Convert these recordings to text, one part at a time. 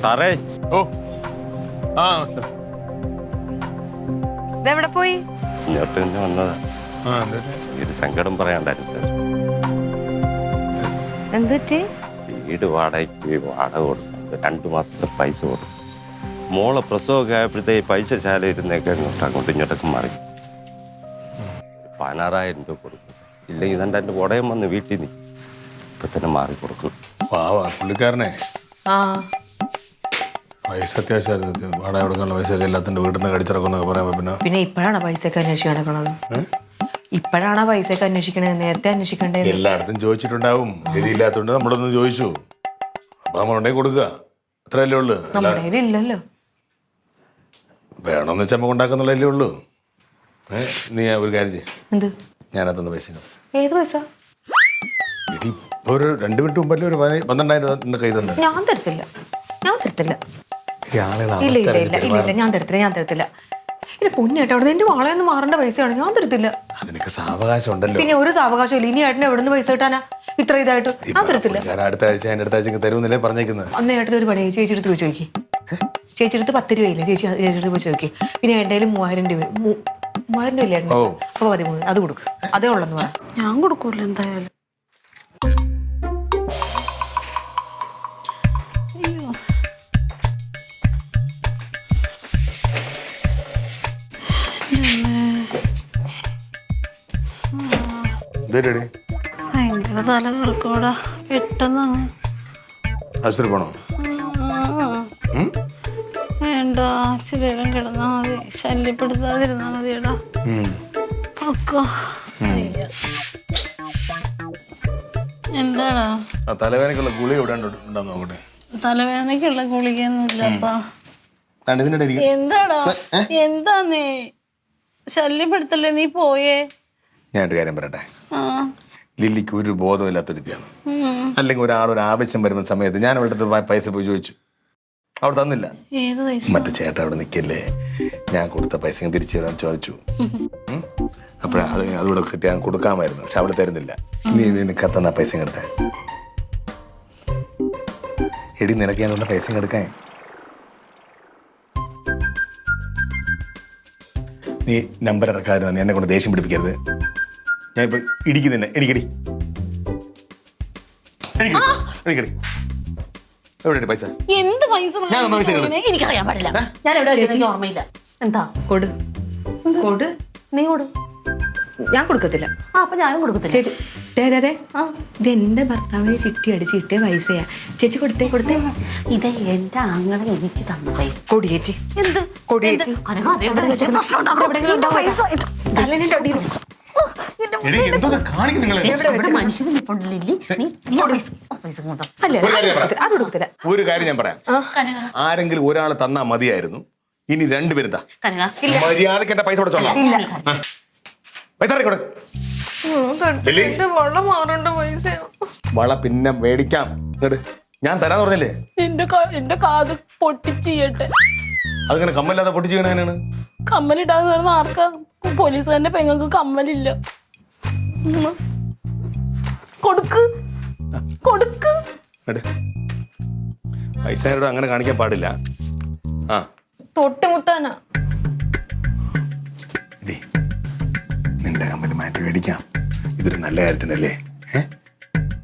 സാറേ. ഓ ആ സാർ ഇതെവിടെ പോയി? ഇങ്ങോട്ട് തന്നെ വന്നതാ. ഒരു സങ്കടം പറയാണ്ടായിരുന്നു സാർ. എന്തുറ്റി? വീട് വാടകയ്ക്ക് വാടക കൊടുക്കും. 2 മാസത്തെ പൈസ കൊടുക്കും. മോളെ പ്രസവമൊക്കെ ആയപ്പോഴത്തേക്ക് പൈസ ശാല ഇരുന്നേക്കെ അങ്ങോട്ടും ഇങ്ങോട്ടൊക്കെ മാറി 16,000 രൂപ കൊടുക്കും സാർ. ഇല്ലെങ്കിൽ ഇതെൻ്റെ എൻ്റെ ഉടയം വന്ന് വീട്ടിൽ നിൽക്കും. ഇപ്പം തന്നെ മാറി കൊടുക്കും. പാവാ പുള്ളിക്കാരനെ. ആ പൈസ അത്യാവശ്യമായിരുന്നു. വാടക കൊടുക്കാനുള്ള പൈസയൊക്കെ എല്ലാത്തിൻ്റെ വീട്ടിൽ നിന്ന് കടിച്ചിറക്കുന്നൊക്കെ പറയാൻ പിന്നെ ഇപ്പോഴാണ് പൈസയൊക്കെ അന്വേഷിച്ച് നടക്കണത്. ഇപ്പോഴാണ് പൈസയൊക്കെ അന്വേഷിക്കണത്. നേരത്തെ അന്വേഷിക്കണ്ടേ? എല്ലായിടത്തും ചോദിച്ചിട്ടുണ്ടാവും. ഗതിയില്ലാത്തതുകൊണ്ട് നമ്മളൊന്ന് ചോദിച്ചു. അപ്പം നമ്മളുണ്ടെങ്കിൽ കൊടുക്കുക. അത്രയല്ലേ ഉള്ളു. നമ്മുടെ ഇല്ലല്ലോ. വേണമെന്ന് വെച്ചാൽ നമുക്ക് ഉണ്ടാക്കുന്നുള്ളതല്ലേ ഉള്ളൂ. നീ ഒരു കാര്യം ചെയ്യും. എന്ത്? ഞാനകത്തുനിന്ന് പൈസ ഏത് പൈസ? ഇടി ഇപ്പോൾ ഒരു 2 മിനിറ്റ് മുമ്പല്ലേ ഒരു 12,000 രൂപ എൻ്റെ കയ്യിൽ തന്നെ. ഞാൻ തരത്തില്ല. ആളുകൾ ഇല്ല ഞാൻ തരത്തില്ല. ഇല്ല പൊന്നേട്ടാ, അവിടെ എന്റെ വാളയൊന്നും മാറേണ്ട പൈസയാണ്. ഞാൻ തരത്തില്ല. അതിനൊക്കെ സാവകാശം ഉണ്ടല്ലോ. പിന്നെ ഒരു സാവകാശം ഇല്ല. ഇനി ഏട്ടന് എവിടെ നിന്ന് പൈസ കിട്ടാനാ ഇത്ര ഇതായിട്ട്? ഞാൻ തരത്തില്ല. ഞാൻ അടുത്ത ആഴ്ചക്ക് തരുമെന്നല്ലേ പറഞ്ഞേക്കുന്നത്. അന്ന് ഏട്ടന് ഒരു പണി ചേച്ചിയെടുത്ത് പോയി ചോദിക്കി. ചേച്ചിയെടുത്ത് 10 രൂപയില്ലേ? ചേച്ചിയെടുത്ത് പോയി ചോദിക്കി. പിന്നെ ഏട്ടയില് 3,000 രൂപ 3,000 രൂപ ഇല്ലായിരുന്നു. അപ്പൊ 13 അത് കൊടുക്കും. അതേ ഉള്ളെന്ന് പറയാം. ഞാൻ കൊടുക്കൂല എന്തായാലും. ഭയങ്കര തല കറക്കോടാ. പെട്ടെന്ന് ആശുപത്രി പോണോ? വേണ്ട, ചിലരും കിടന്നാ മതി. ശല്യപ്പെടുത്താതിരുന്നാ മതിയടാ. പൊക്കോ. എന്താടാ? തലവേദനക്കുള്ള ഗുളി എവിടെ ഉണ്ടോ നോക്കട്ടെ. തലവേദനക്കുള്ള ഗുളികയൊന്നുമില്ലപ്പാ. എന്താടാ? എന്താന്നേ ശല്യപ്പെടുത്തല്ലേ? നീ പോയേ. ഞാനൊരു കാര്യം പറയട്ടെ. ലില്ലിക്ക് ഒരു ബോധമില്ലാത്തൊരുത്തിയാണ്. അല്ലെങ്കിൽ ഒരാളൊരു ആവശ്യം വരുന്ന സമയത്ത് ഞാൻ അവളുടെ പൈസ പോയി ചോദിച്ചു. അവിടെ തന്നില്ല. മറ്റേ ചേട്ടൻ അവിടെ നിൽക്കല്ലേ, ഞാൻ കൊടുത്ത പൈസ തിരിച്ചു തരാൻ ചോദിച്ചു. അപ്പോഴത് അതുകൂടെ കിട്ടി ഞാൻ കൊടുക്കാമായിരുന്നു. പക്ഷെ അവിടെ തരുന്നില്ല. നീ നിനക്ക് തന്ന പൈസ എടുത്തേ. എടി നിനക്ക് ഞാനുള്ള പൈസ എടുക്കാൻ. നീ നമ്പർ ഇറക്കാമായിരുന്നു. നീ എന്നെ കൊണ്ട് ദേഷ്യം പിടിപ്പിക്കരുത്. ഞാൻ ഇപ്പൊ ഇടിക്കുന്നെ. എനിക്കടി എവിടെ പൈസ? എന്ത് പൈസ? എനിക്കറിയാൻ പാടില്ല. ഞാൻ എവിടെ വെച്ചെനിക്ക് ഓർമ്മയില്ല. എന്താ? കൊടു. നീ കൊടു. ഞാൻ കൊടുക്കത്തില്ല. അപ്പൊ ഞാനും കൊടുക്കത്തില്ല. ചേച്ചി അതെ ഇത് എന്റെ ഭർത്താവിനെ ചിട്ടി അടിച്ച് കിട്ടിയ പൈസയാ. ചേച്ചി കൊടുത്തേ. ഇത് എന്റെ ആങ്ങളെ എനിക്ക് തന്ന പൈസ. കൊടി ചേച്ചി. എന്ത് കൊടി ചേച്ചി? ഒരു കാര്യം ഞാൻ പറയാം. ആരെങ്കിലും ഒരാൾ തന്നാ മതിയായിരുന്നു. ഇനി 2 പേരും മര്യാദക്ക് എന്റെ പൈസ കൊടുത്തോളാം. പൈസ വള പിന്നെ മേടിക്കാം. ഞാൻ തരാന്ന് പറഞ്ഞല്ലേ? എന്റെ കാത് പൊട്ടിച്ചിട്ടെ. അതിങ്ങനെ കമ്മല്ലാതെ പൊട്ടിച്ച് ചെയ്യണ. കമ്മലിടാന്ന് പറഞ്ഞ ആർക്കാ? പോലീസുകാരന്റെ പെങ്ങൾക്ക് കമ്മലില്ല. കൊടുക്ക്. പൈസ അങ്ങനെ കാണിക്കാൻ പാടില്ല. തൊട്ടുമുത്താനാ. നിന്റെ കമ്മല് മാറ്റി മേടിക്കാം. ഇതൊരു നല്ല കാര്യത്തിനല്ലേ?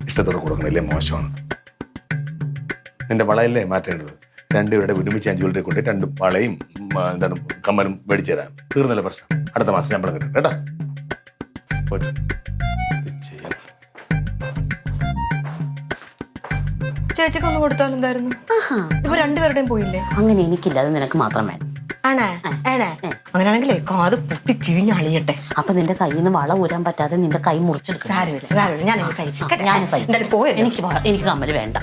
ഇഷ്ടത്തോടെ കൊടുക്കണല്ലേ? മോശമാണ്. നിന്റെ വളയല്ലേ മാറ്റേണ്ടത്? 2 പേരുടെ ഒരുമിച്ച് ഞാൻ ജ്വല്ലറി കൊണ്ട് 2 വളയും എന്താണ് കമ്മലും മേടിച്ചു തരാം. തീർന്നല്ല പ്രശ്നം. അടുത്ത മാസം ഞാൻ കിട്ടും കേട്ടാ. ചേച്ചിക്ക് ഒന്ന് കൊടുത്താൽ എന്തായിരുന്നു? ഇപ്പൊ 2 പേരുടെയും പോയില്ലേ? അങ്ങനെ എനിക്കില്ല. അത് നിനക്ക് മാത്രം വേണം. അങ്ങനെയാണെങ്കിലേ കാത് പൊട്ടി ചീഞ്ഞളിയട്ടെ. അപ്പൊ നിന്റെ കയ്യിൽ നിന്ന് വള ഊരാൻ പറ്റാതെ നിന്റെ കൈ മുറിച്ചെടുക്കും. സാരമില്ല. ഞാൻ സഹിച്ചു. എനിക്ക് കമ്മല് വേണ്ട.